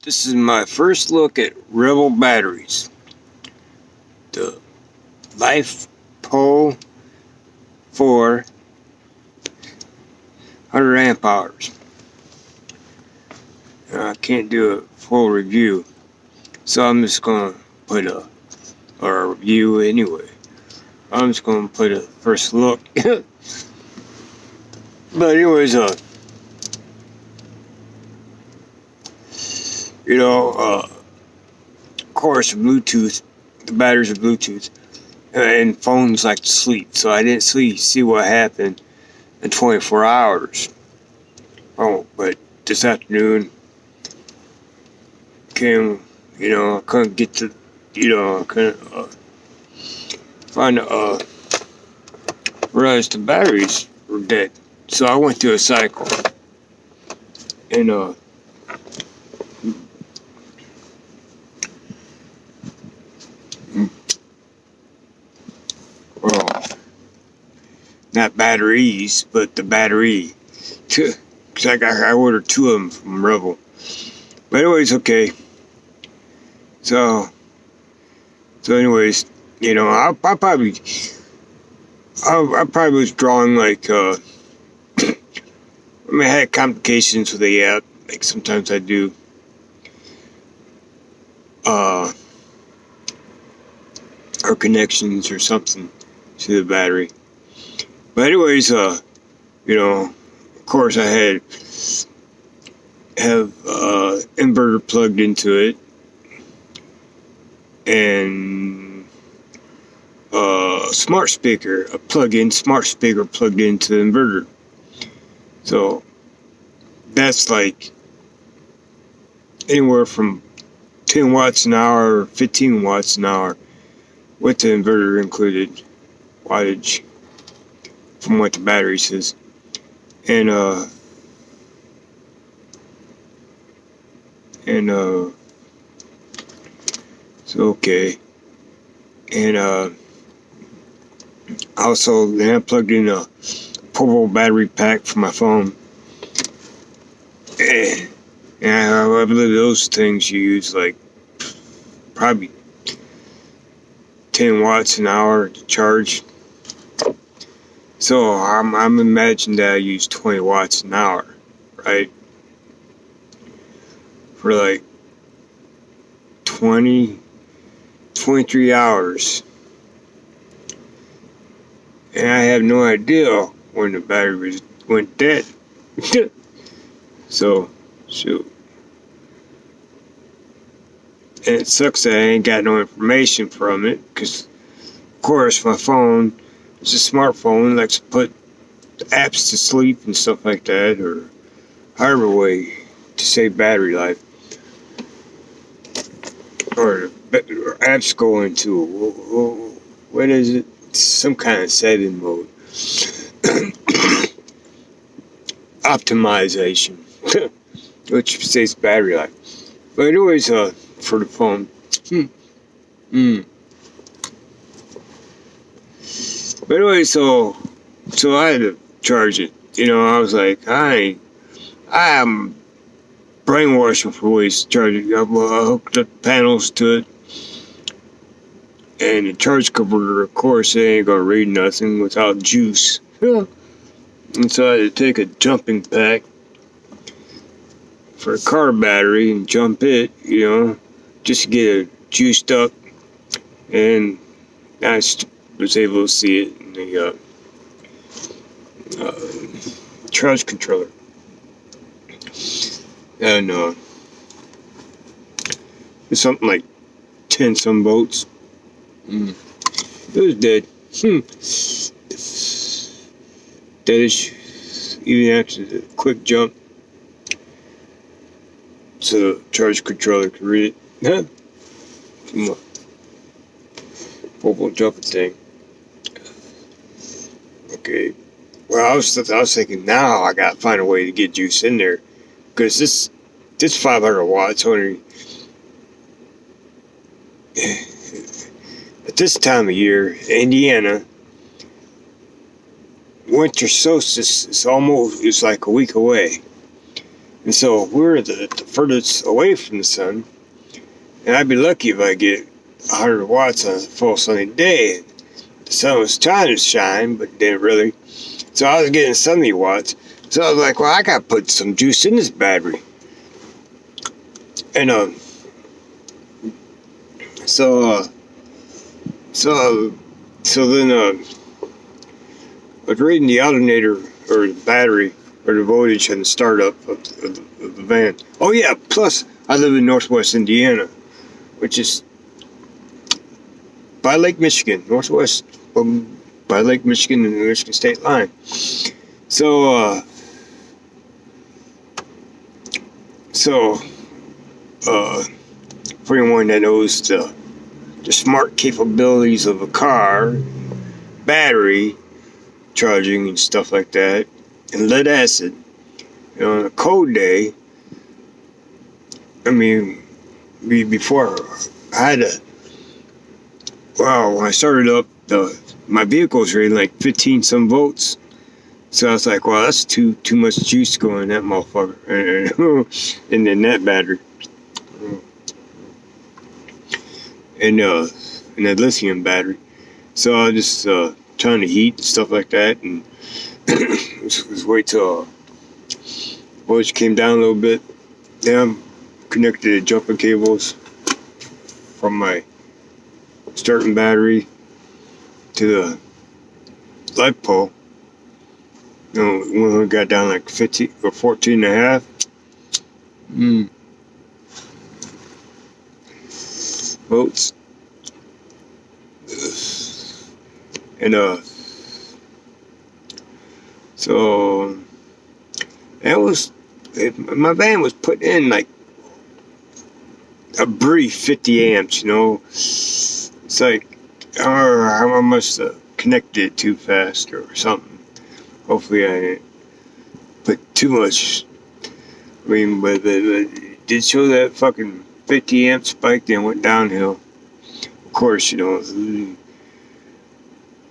This is my first look at Rebel batteries. The Life Pole 4 100 amp hours. I can't do a full review, so I'm just gonna put a review anyway. I'm just gonna put a first look. But anyways, of course, Bluetooth. The batteries are Bluetooth, and phones like to sleep. So I didn't see what happened in 24 hours. Oh, but this afternoon came. I couldn't get to. I couldn't find realized the batteries were dead. So I went through a cycle, and well, not batteries, but the battery. Cause I ordered 2 of them from Rebel. But anyways, okay. So anyways, I probably was drawing like I had complications with the app, like sometimes I do. Or connections or something to the battery. But anyways, of course I have inverter plugged into it, and a plug-in smart speaker plugged into the inverter. So that's like anywhere from 10 watts an hour or 15 watts an hour with the inverter included wattage from what the battery says. And so okay. And also then I plugged in a portable battery pack for my phone. And I believe those things you use like probably 10 watts an hour to charge. So I'm imagining that I use 20 watts an hour, right? For like 23 hours. And I have no idea when the battery went dead. So, shoot. And it sucks that I ain't got no information from it, because, of course, my phone is a smartphone, likes to put apps to sleep and stuff like that, or however way to save battery life. Or apps go into, what is it? Some kind of setting mode. Optimization, which saves battery life. But anyways, for the phone. But anyway, so I had to charge it. I was like, I am brainwashing for ways to charge it. I hooked up panels to it. And the charge converter, of course, it ain't gonna read nothing without juice. And so I had to take a jumping pack for a car battery and jump it, just to get it juiced up. And I was able to see it in the charge controller. And it's something like 10 some volts. It was dead. Deadish, even after the quick jump. So the charge controller could read it. Come on. Mobile jumping thing. Okay. Well, I was thinking now I gotta find a way to get juice in there, because this 500 watts only. At this time of year, Indiana, winter solstice is like a week away. And so we're the furthest away from the sun. And I'd be lucky if I get 100 watts on a full sunny day. The sun was trying to shine, but didn't really. So I was getting 70 watts. So I was like, well, I got to put some juice in this battery. And so then I was reading the alternator or the battery or the voltage and the startup of the van. Oh yeah, plus I live in Northwest Indiana, which is by Lake Michigan, northwest by Lake Michigan and the Michigan state line. So for anyone that knows the smart capabilities of a car, battery charging and stuff like that, and lead acid, on a cold day, I mean, before I had when I started up, my vehicle was rating like 15 some volts. So I was like, well, that's too much juice going in that motherfucker, and then that battery, and that lithium battery. So I was just trying to heat and stuff like that, and just wait till voltage came down a little bit. Then I'm connected to jumping cables from my starting battery to the light pole. When we got down like 15 or 14 and a half. Volts. And so that was, my van was put in like a brief 50 amps, It's like, I must have connected it too fast or something. Hopefully I didn't put too much. I mean, but it did show that fucking 50 amp spike, then went downhill. Of course,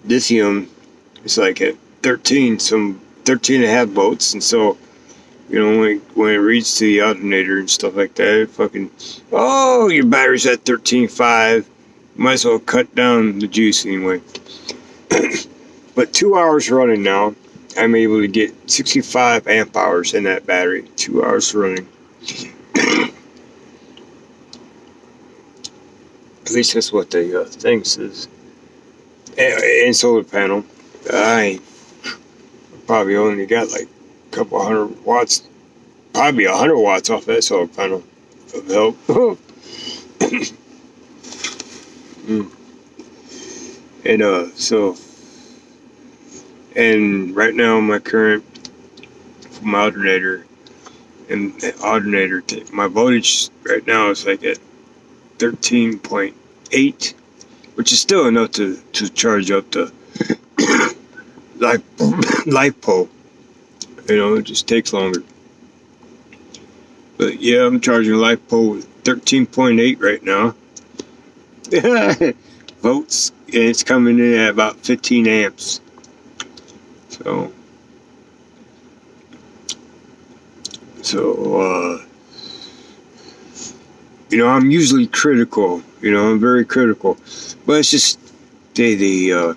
lithium is like at 13 and a half volts, and so, when it reads to the alternator and stuff like that, it fucking, your battery's at 13.5. Might as well cut down the juice anyway. But 2 hours running now, I'm able to get 65 amp hours in that battery. 2 hours running. At least that's what the thing says. And solar panel. I probably only got like a couple 100 watts. Probably 100 watts off that solar panel of help. And right now my current from alternator my voltage right now is like at 13.8, which is still enough to charge up the light pole. It just takes longer. But yeah, I'm charging a light pole with 13.8 right now. Volts, and it's coming in at about 15 amps. I'm usually critical. I'm very critical, but it's just the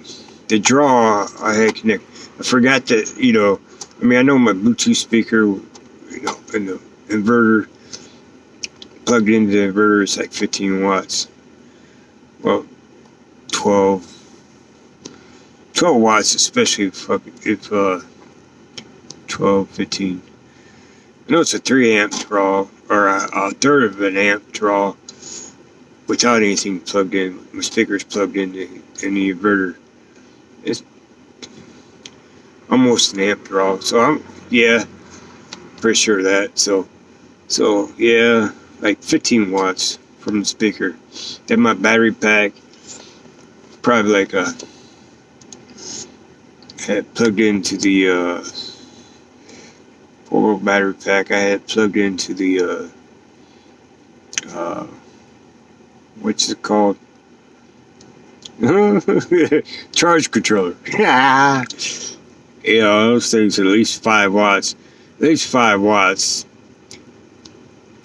draw I had connected. I forgot that. I know my Bluetooth speaker, and the inverter plugged into the inverter is like 15 watts. Well, 12 watts, especially if 12, 15. I know it's a 3 amp draw, or a third of an amp draw without anything plugged in. My speaker's plugged in the inverter. It's almost an amp draw, so I'm pretty sure of that. So yeah, like 15 watts from the speaker. Then my battery pack, probably like had plugged into the 4-volt battery pack. I had plugged into the what's it called? Charge controller. Those things are at least 5 watts. At least 5 watts.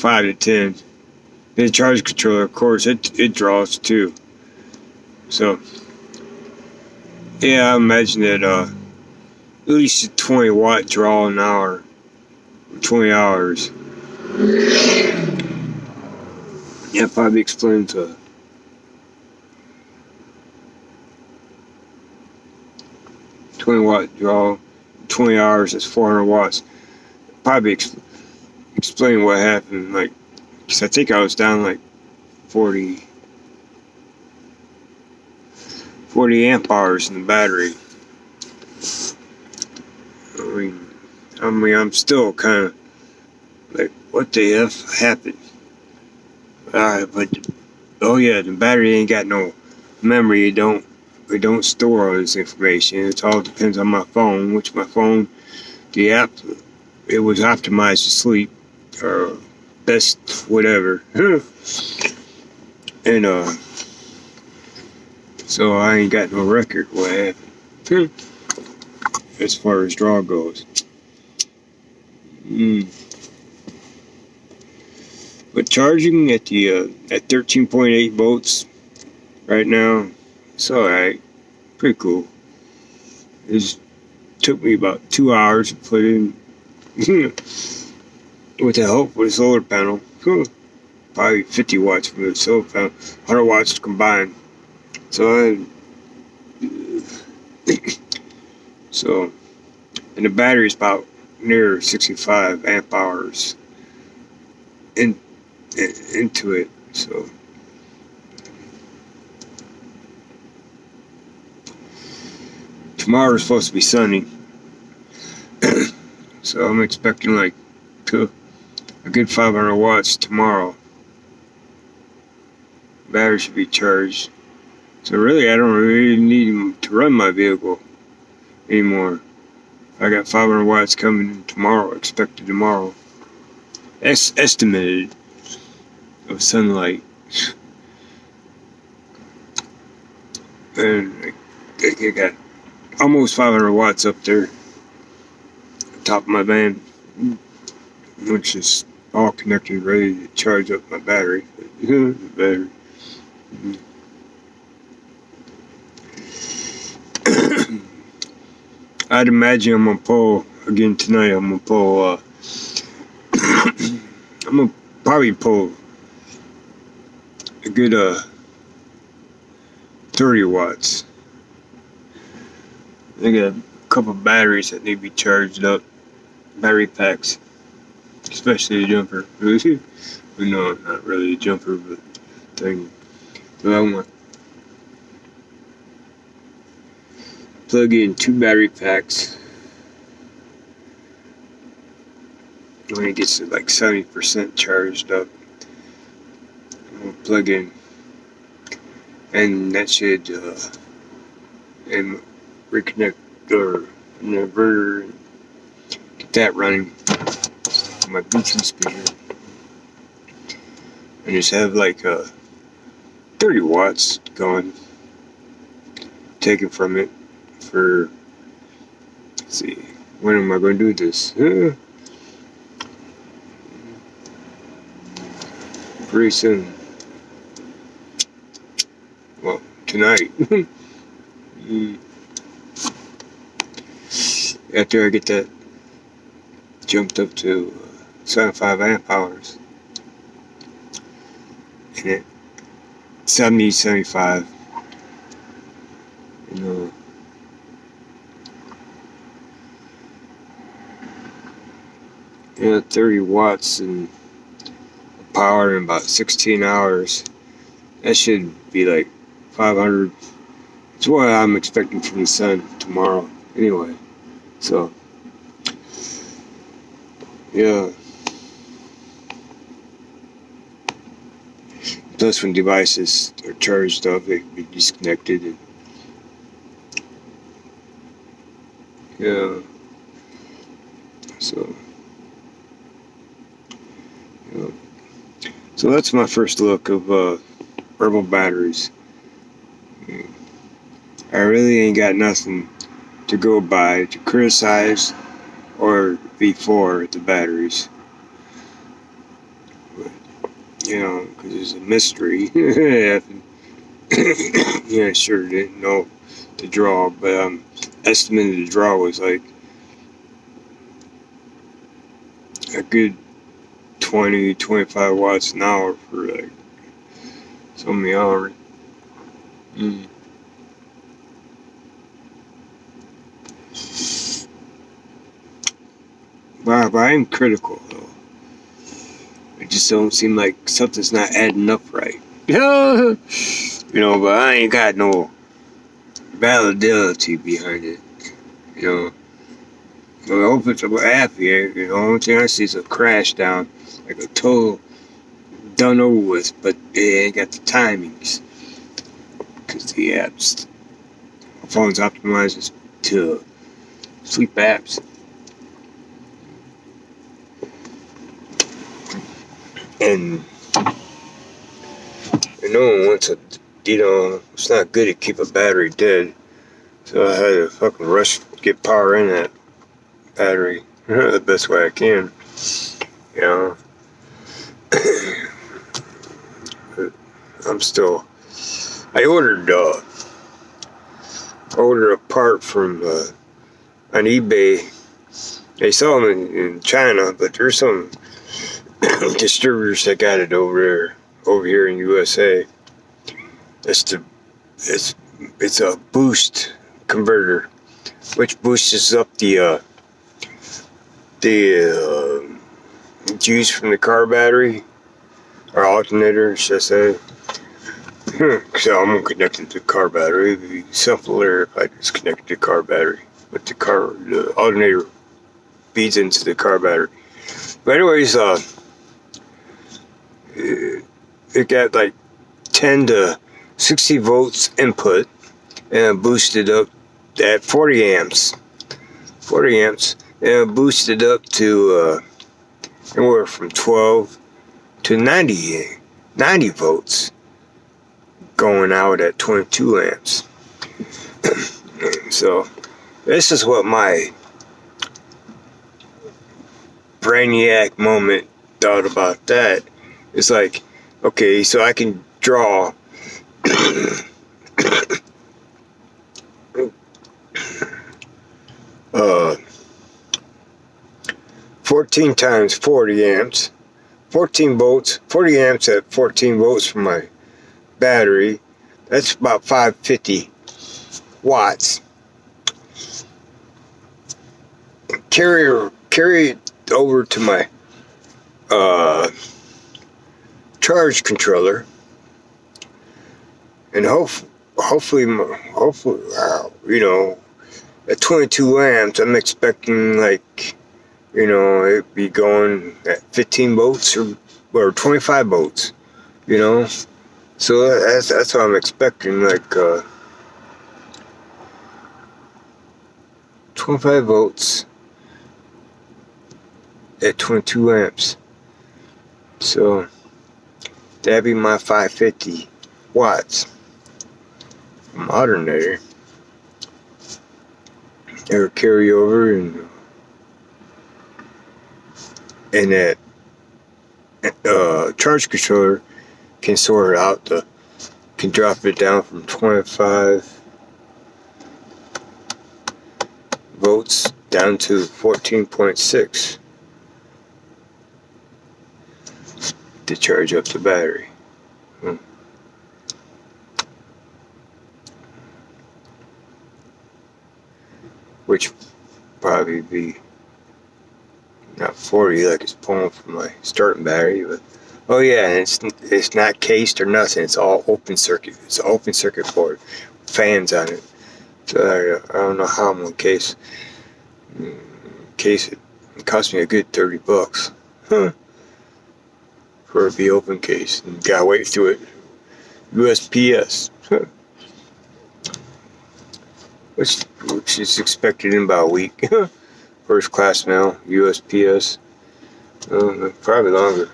5 to 10. The charge controller, of course, it draws too. So, yeah, I imagine that at least a 20-watt draw an hour, 20 hours. Yeah, probably explains 20-watt draw, 20 hours is 400 watts. Probably explain what happened. Like, cause I think I was down like 40 amp hours in the battery. I'm still kind of like, what the F happened? But oh yeah, the battery ain't got no memory. It don't store all this information. It all depends on my phone, which my phone, the app, it was optimized to sleep or best whatever. And so I ain't got no record what happened as far as draw goes. But charging at the at 13.8 volts right now, it's alright, pretty cool. It took me about 2 hours to put in with the help with the solar panel. Probably 50 watts from the solar panel, 100 watts combined. So and the battery's about near 65 amp hours into it. So tomorrow's supposed to be sunny. So I'm expecting like a good 500 watts tomorrow. Battery should be charged. So really, I don't really need to run my vehicle anymore. I got 500 watts coming tomorrow, expected tomorrow. Estimated of sunlight. And I got almost 500 watts up there, top of my van, which is all connected, ready to charge up my battery. I'd imagine I'm gonna pull again tonight. I'm gonna probably pull a good 30 watts. I got a couple batteries that need to be charged up. Battery packs, especially a jumper. No, not really a jumper, but thing. So I want to plug in 2 battery packs when it gets to like 70% charged up. I'm gonna plug in, and that should and reconnect or an inverter and get that running on my Bluetooth speaker, and just have like 30 watts going, taken from it for, let's see, when am I going to do this? Pretty soon. Well, tonight. After I get that jumped up to 75 amp hours. And it 70, 75. You know. Yeah, 30 watts and power in about 16 hours. That should be like 500. It's what I'm expecting from the sun tomorrow anyway. So, yeah. Plus, when devices are charged up, they can be disconnected. And, yeah. So, yeah. So that's my first look of herbal batteries. I really ain't got nothing to go by to criticize or be for the batteries. you know, because it's a mystery. Yeah, sure didn't know the draw, but estimated the draw was like a good 20, 25 watts an hour for like so many hours. But I am critical though. It just don't seem like something's not adding up right. You know, but I ain't got no validity behind it. You know, so I hope it's a app here. You know, the only thing I see is a crash down, like a total done over with, but it ain't got the timings because the apps, my phone's optimized to sleep apps. And you know, once it's not good to keep a battery dead. So I had to fucking rush get power in that battery the best way I can. You know, I ordered a part from on eBay. They sell them in China, but there's some distributors that got it over here in USA. It's a boost converter, which boosts up the juice from the car battery, or alternator, should I say. So I'm gonna connect it to the car battery. It'd be simpler if I just connect the car battery. But the alternator feeds into the car battery. But anyways, it got like 10 to 60 volts input and boosted up at 40 amps. 40 amps and boosted up to anywhere from 12 to 90 volts, going out at 22 amps. So this is what my brainiac moment thought about that. It's like, okay, so I can draw 14 times 40 amps, 14 volts, 40 amps at 14 volts from my battery. That's about 550 watts. Carry it over to my charge controller, and hopefully, you know, at 22 amps, I'm expecting like, you know, it'd be going at 15 volts or 25 volts, you know. So that's what I'm expecting, like 25 volts at 22 amps. So that'd be my 550 watts from alternator. It'll carry over, and that charge controller can sort it out. Can drop it down from 25 volts down to 14.6 to charge up the battery. Which probably be not 40 like it's pulling from my starting battery, but oh yeah, and it's not cased or nothing. It's all open circuit. It's an open circuit board, fans on it. So I don't know how I'm gonna case it. It cost me a good $30, for it to be open case, and gotta wait through it. USPS, which is expected in about a week. First class mail, USPS, probably longer.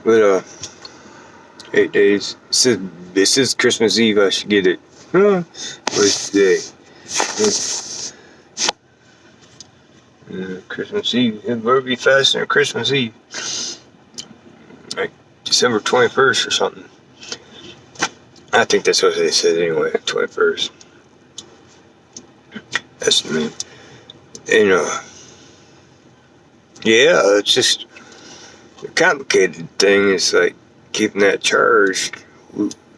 But 8 days. This is Christmas Eve. I should get it. What's today? Christmas Eve. It better be faster than Christmas Eve. December 21st or something. I think that's what they said anyway, 21st. That's me. And, yeah, it's just a complicated thing. It's like keeping that charged,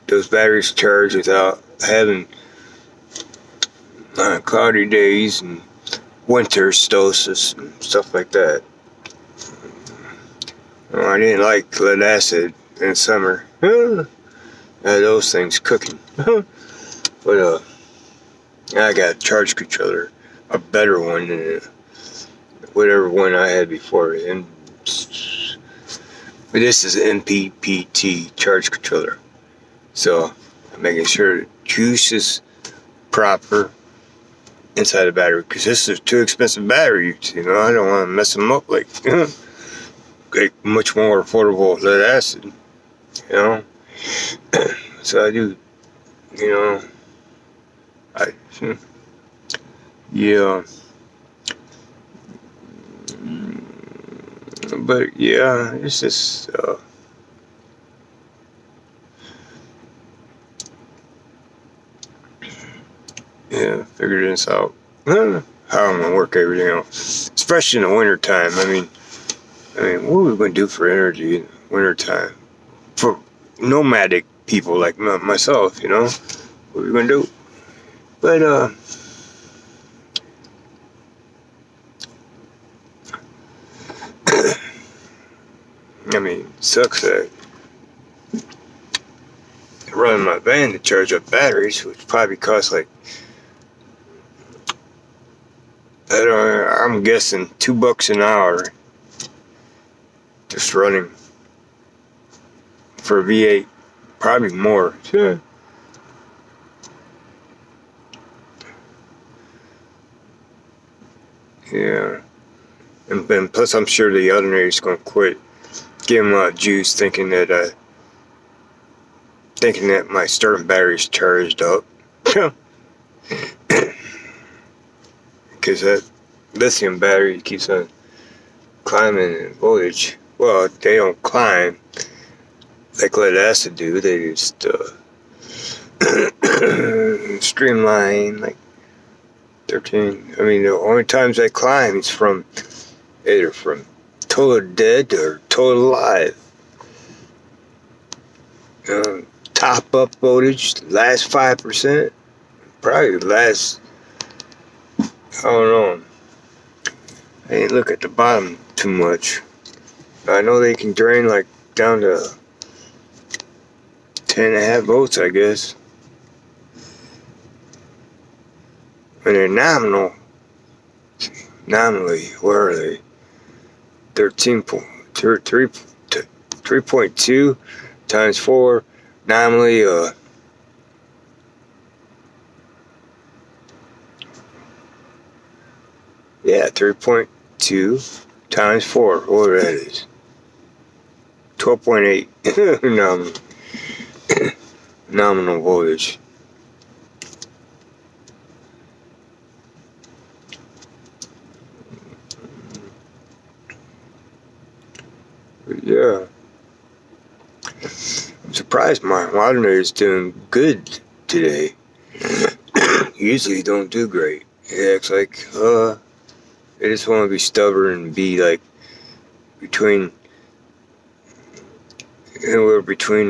those batteries charged without having cloudy days and winter solstice and stuff like that. Well, I didn't like lead acid in summer. Had those things cooking. But I got a charge controller, a better one than whatever one I had before. And but this is an MPPT charge controller, so I'm making sure the juice is proper inside the battery, because this is too expensive batteries. You know, I don't want to mess them up like much more affordable lead acid. You know, so I do. You know, yeah. But yeah, it's just yeah, figure this out. How I'm gonna work everything out, especially in the winter time. I mean, what are we gonna do for energy in winter time? For nomadic people like myself, you know, what are we gonna do? But I mean, it sucks that running my van to charge up batteries, which probably costs like, I'm guessing $2 an hour just running for a V8, probably more. Yeah. Yeah. And then plus I'm sure the alternator's gonna quit. Give him juice, thinking that my starting battery's charged up. Because that lithium battery keeps on climbing in voltage. Well, they don't climb like lead acid do. They just streamline like 13. I mean, the only times they climb is from either from total dead or total alive. Top up voltage, last 5%, probably last, I don't know. I didn't look at the bottom too much. I know they can drain like down to 10.5 volts, I guess. And they're nominally, where are they? 3.2 times 4, nominally, yeah, 3.2 times 4, whatever that is. 12.8 nominal voltage. But yeah, I'm surprised my alternator is doing good today. Usually don't do great. It acts like I just want to be stubborn and be like anywhere between